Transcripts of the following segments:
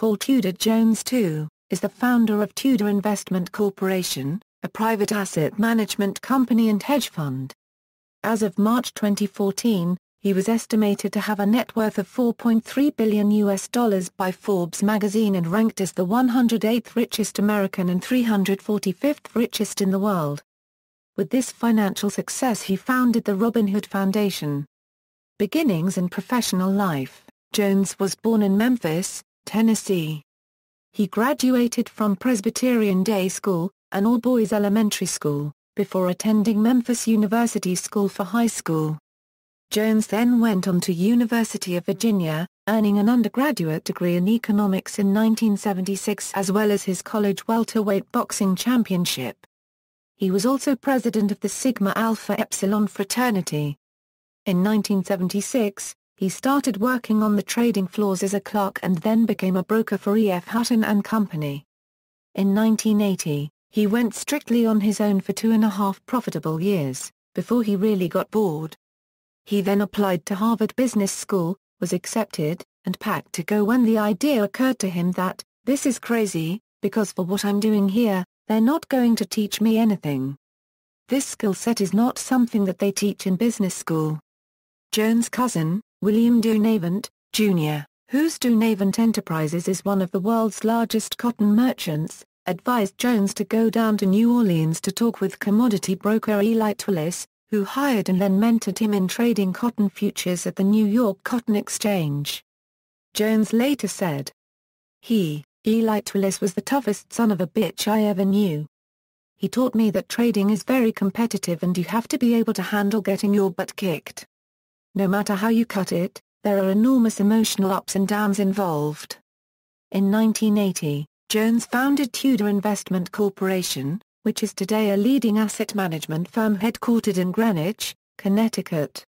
Paul Tudor Jones II, is the founder of Tudor Investment Corporation, a private asset management company and hedge fund. As of March 2014, he was estimated to have a net worth of $4.3 billion by Forbes Magazine and ranked as the 108th richest American and 345th richest in the world. With this financial success, he founded the Robinhood Foundation. Beginnings and professional life. Jones was born in Memphis, Tennessee. He graduated from Presbyterian Day School, an all-boys elementary school, before attending Memphis University School for high school. Jones then went on to University of Virginia, earning an undergraduate degree in economics in 1976 as well as his college welterweight boxing championship. He was also president of the Sigma Alpha Epsilon fraternity. In 1976, he started working on the trading floors as a clerk and then became a broker for E.F. Hutton & Company. In 1980, he went strictly on his own for 2.5 profitable years, before he really got bored. He then applied to Harvard Business School, was accepted, and packed to go when the idea occurred to him that, this is crazy, because for what I'm doing here, they're not going to teach me anything. This skill set is not something that they teach in business school. Jones' cousin, William Dunavant, Jr., whose Dunavant Enterprises is one of the world's largest cotton merchants, advised Jones to go down to New Orleans to talk with commodity broker Eli Twillis, who hired and then mentored him in trading cotton futures at the New York Cotton Exchange. Jones later said, Eli Twillis was the toughest son of a bitch I ever knew. He taught me that trading is very competitive and you have to be able to handle getting your butt kicked. No matter how you cut it, there are enormous emotional ups and downs involved. In 1980, Jones founded Tudor Investment Corporation, which is today a leading asset management firm headquartered in Greenwich, Connecticut.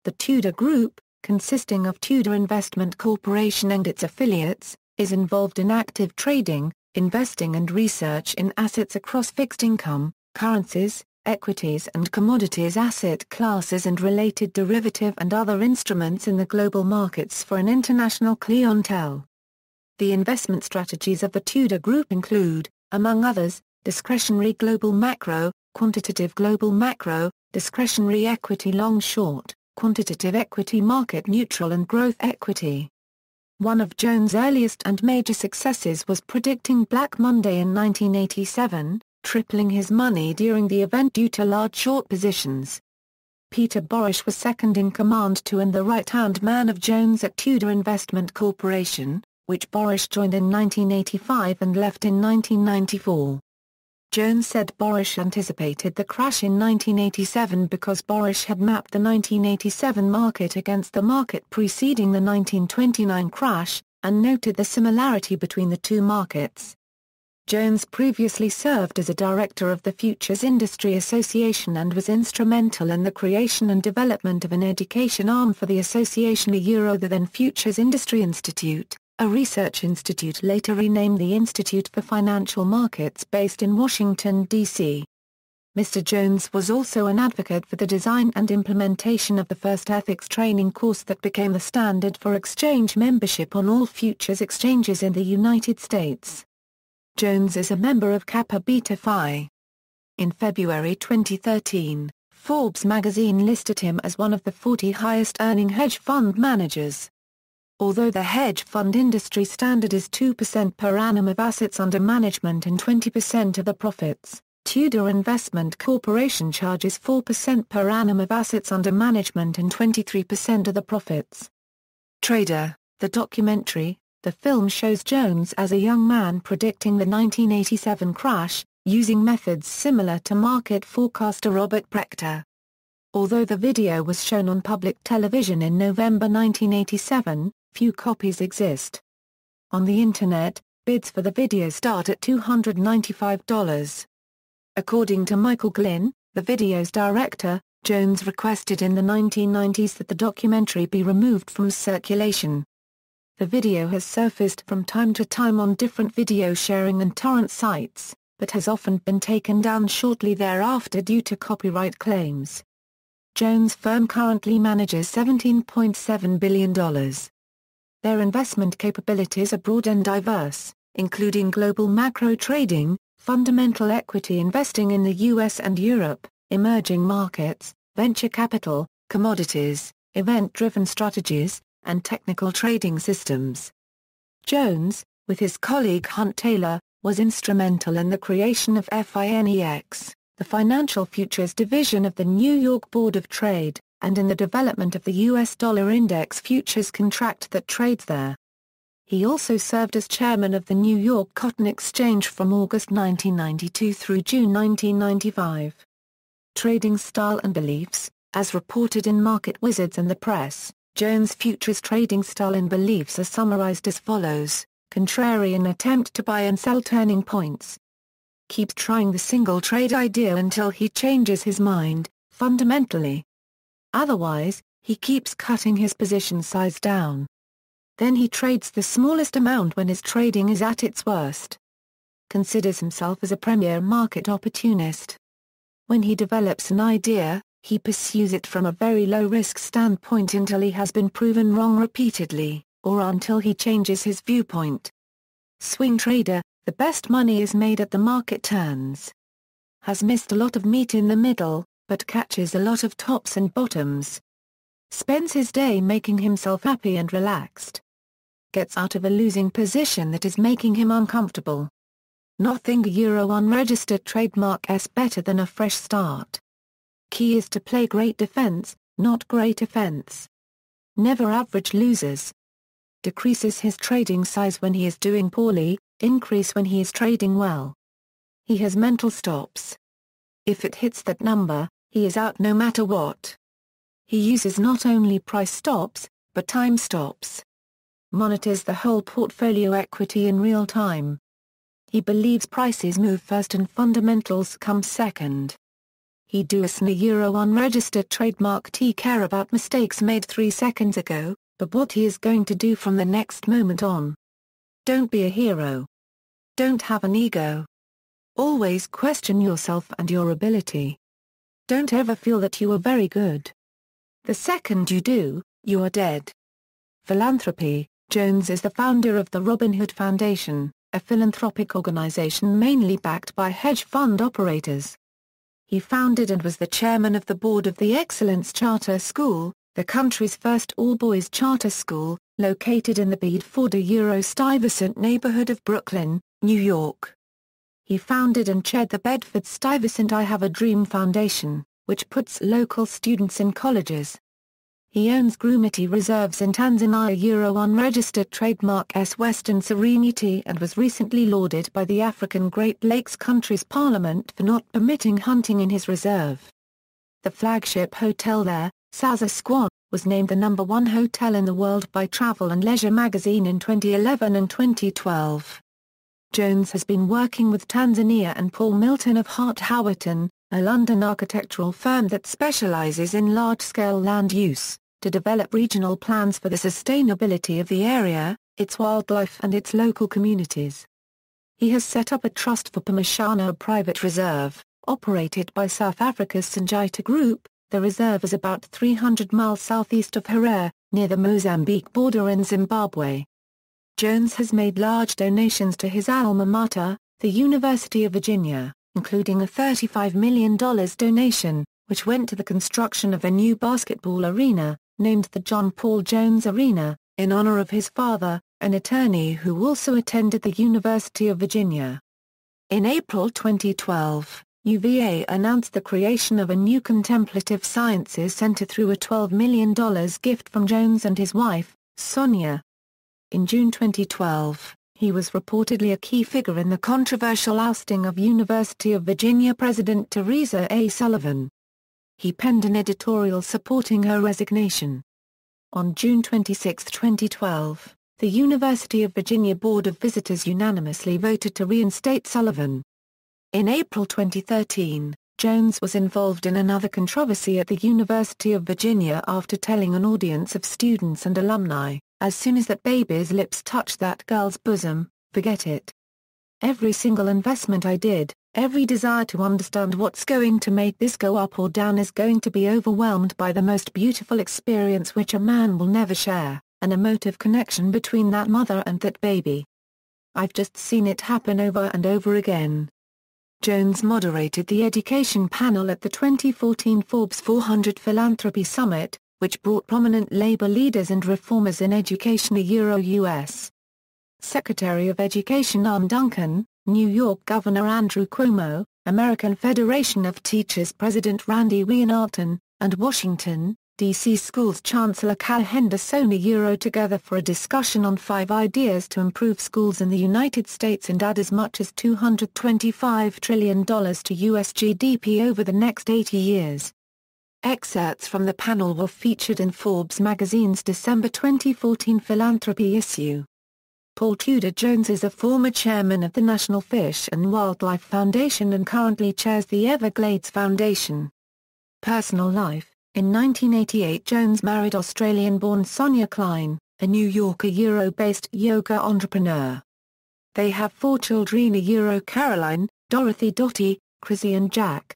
The Tudor Group, consisting of Tudor Investment Corporation and its affiliates, is involved in active trading, investing and research in assets across fixed income, currencies, equities and commodities asset classes and related derivative and other instruments in the global markets for an international clientele. The investment strategies of the Tudor Group include, among others, discretionary global macro, quantitative global macro, discretionary equity long-short, quantitative equity market neutral and growth equity. One of Jones' earliest and major successes was predicting Black Monday in 1987, tripling his money during the event due to large short positions. Peter Borish was second in command to and the right-hand man of Jones at Tudor Investment Corporation, which Borish joined in 1985 and left in 1994. Jones said Borish anticipated the crash in 1987 because Borish had mapped the 1987 market against the market preceding the 1929 crash, and noted the similarity between the two markets. Jones previously served as a director of the Futures Industry Association and was instrumental in the creation and development of an education arm for the association, the then Futures Industry Institute, a research institute later renamed the Institute for Financial Markets based in Washington, D.C. Mr. Jones was also an advocate for the design and implementation of the first ethics training course that became the standard for exchange membership on all futures exchanges in the United States. Jones is a member of Kappa Beta Phi. In February 2013, Forbes magazine listed him as one of the 40 highest-earning hedge fund managers. Although the hedge fund industry standard is 2% per annum of assets under management and 20% of the profits, Tudor Investment Corporation charges 4% per annum of assets under management and 23% of the profits. Trader, the documentary. The film shows Jones as a young man predicting the 1987 crash, using methods similar to market forecaster Robert Prechter. Although the video was shown on public television in November 1987, few copies exist. On the Internet, bids for the video start at $295. According to Michael Glynn, the video's director, Jones requested in the 1990s that the documentary be removed from circulation. The video has surfaced from time to time on different video sharing and torrent sites, but has often been taken down shortly thereafter due to copyright claims. Jones' firm currently manages $17.7 billion. Their investment capabilities are broad and diverse, including global macro trading, fundamental equity investing in the US and Europe, emerging markets, venture capital, commodities, event-driven strategies, and technical trading systems. Jones, with his colleague Hunt Taylor, was instrumental in the creation of FINEX, the Financial Futures Division of the New York Board of Trade, and in the development of the US dollar index futures contract that trades there. He also served as chairman of the New York Cotton Exchange from August 1992 through June 1995. Trading style and beliefs. As reported in Market Wizards and the press, Jones' futures trading style and beliefs are summarized as follows: contrarian attempt to buy and sell turning points. Keeps trying the single trade idea until he changes his mind, fundamentally. Otherwise, he keeps cutting his position size down. Then he trades the smallest amount when his trading is at its worst. Considers himself as a premier market opportunist. When he develops an idea, he pursues it from a very low-risk standpoint until he has been proven wrong repeatedly, or until he changes his viewpoint. Swing trader, the best money is made at the market turns. Has missed a lot of meat in the middle, but catches a lot of tops and bottoms. Spends his day making himself happy and relaxed. Gets out of a losing position that is making him uncomfortable. Nothing unregistered trademark S better than a fresh start. Key is to play great defense, not great offense. Never average losers. Decreases his trading size when he is doing poorly, increase when he is trading well. He has mental stops. If it hits that number, he is out no matter what. He uses not only price stops, but time stops. Monitors the whole portfolio equity in real time. He believes prices move first and fundamentals come second. He does unregistered trademark T care about mistakes made 3 seconds ago, but what he is going to do from the next moment on. Don't be a hero. Don't have an ego. Always question yourself and your ability. Don't ever feel that you are very good. The second you do, you are dead. Philanthropy. Jones is the founder of the Robin Hood Foundation, a philanthropic organization mainly backed by hedge fund operators. He founded and was the chairman of the board of the Excellence Charter School, the country's first all-boys charter school, located in the Bedford-Stuyvesant neighborhood of Brooklyn, New York. He founded and chaired the Bedford-Stuyvesant I Have a Dream Foundation, which puts local students in colleges. He owns Grumeti Reserves in Tanzania unregistered trademark S Western Serenity and was recently lauded by the African Great Lakes country's parliament for not permitting hunting in his reserve. The flagship hotel there, Saza Squan, was named the #1 hotel in the world by Travel and Leisure magazine in 2011 and 2012. Jones has been working with Tanzania and Paul Milton of Hart Howerton, a London architectural firm that specializes in large-scale land use, to develop regional plans for the sustainability of the area, its wildlife and its local communities. He has set up a trust for Pamashana, a private reserve, operated by South Africa's Sanjita Group. The reserve is about 300 miles southeast of Harare, near the Mozambique border in Zimbabwe. Jones has made large donations to his alma mater, the University of Virginia, including a $35 million donation, which went to the construction of a new basketball arena, named the John Paul Jones Arena, in honor of his father, an attorney who also attended the University of Virginia. In April 2012, UVA announced the creation of a new contemplative sciences center through a $12 million gift from Jones and his wife, Sonia. In June 2012, he was reportedly a key figure in the controversial ousting of University of Virginia President Teresa A. Sullivan. He penned an editorial supporting her resignation. On June 26, 2012, the University of Virginia Board of Visitors unanimously voted to reinstate Sullivan. In April 2013, Jones was involved in another controversy at the University of Virginia after telling an audience of students and alumni, "As soon as that baby's lips touch that girl's bosom, forget it. Every single investment I did, every desire to understand what's going to make this go up or down is going to be overwhelmed by the most beautiful experience which a man will never share, an emotive connection between that mother and that baby. I've just seen it happen over and over again. Jones moderated the education panel at the 2014 Forbes 400 Philanthropy Summit, which brought prominent labor leaders and reformers in education to U.S. Secretary of Education Arne Duncan, New York Governor Andrew Cuomo, American Federation of Teachers President Randy Weihnachten, and Washington, D.C. Schools Chancellor Cal Henderson together for a discussion on 5 ideas to improve schools in the United States and add as much as $225 trillion to U.S. GDP over the next 80 years. Excerpts from the panel were featured in Forbes Magazine's December 2014 philanthropy issue. Paul Tudor Jones is a former chairman of the National Fish and Wildlife Foundation and currently chairs the Everglades Foundation. Personal life: in 1988 Jones married Australian-born Sonia Klein, a New Yorker-based yoga entrepreneur. They have 4 children: Caroline, Dorothy Dottie, Chrissy and Jack.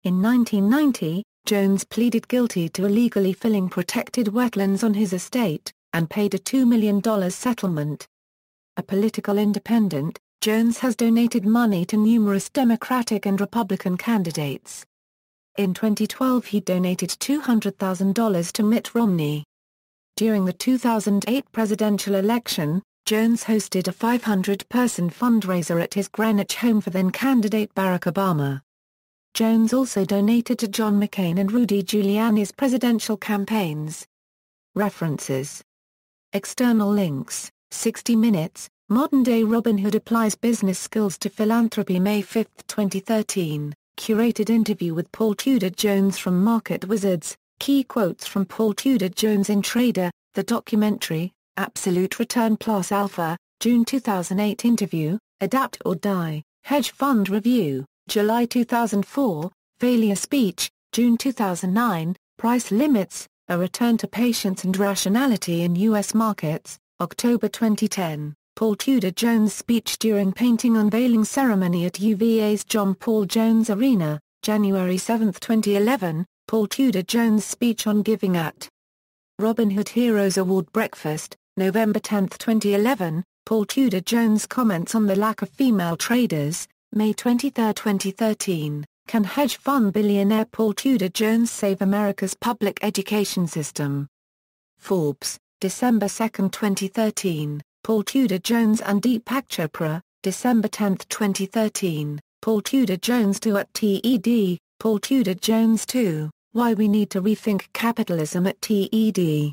In 1990, Jones pleaded guilty to illegally filling protected wetlands on his estate, and paid a $2 million settlement. A political independent, Jones has donated money to numerous Democratic and Republican candidates. In 2012 he donated $200,000 to Mitt Romney. During the 2008 presidential election, Jones hosted a 500-person fundraiser at his Greenwich home for then-candidate Barack Obama. Jones also donated to John McCain and Rudy Giuliani's presidential campaigns. References. External links: 60 Minutes, Modern-Day Robin Hood Applies Business Skills to Philanthropy, May 5, 2013. Curated interview with Paul Tudor Jones from Market Wizards, key quotes from Paul Tudor Jones in Trader, the documentary, Absolute Return Plus Alpha, June 2008 interview, Adapt or Die, Hedge Fund Review, July 2004, Failure Speech, June 2009, Price Limits, A Return to Patience and Rationality in U.S. Markets, October 2010. Paul Tudor Jones' speech during painting unveiling ceremony at UVA's John Paul Jones Arena, January 7, 2011, Paul Tudor Jones' speech on giving at Robin Hood Heroes Award Breakfast, November 10, 2011, Paul Tudor Jones comments on the lack of female traders, May 23, 2013, Can hedge fund billionaire Paul Tudor Jones save America's public education system? Forbes, December 2, 2013. Paul Tudor Jones and Deepak Chopra, December 10, 2013, Paul Tudor Jones II at TED, Paul Tudor Jones II, Why We Need to Rethink Capitalism at TED.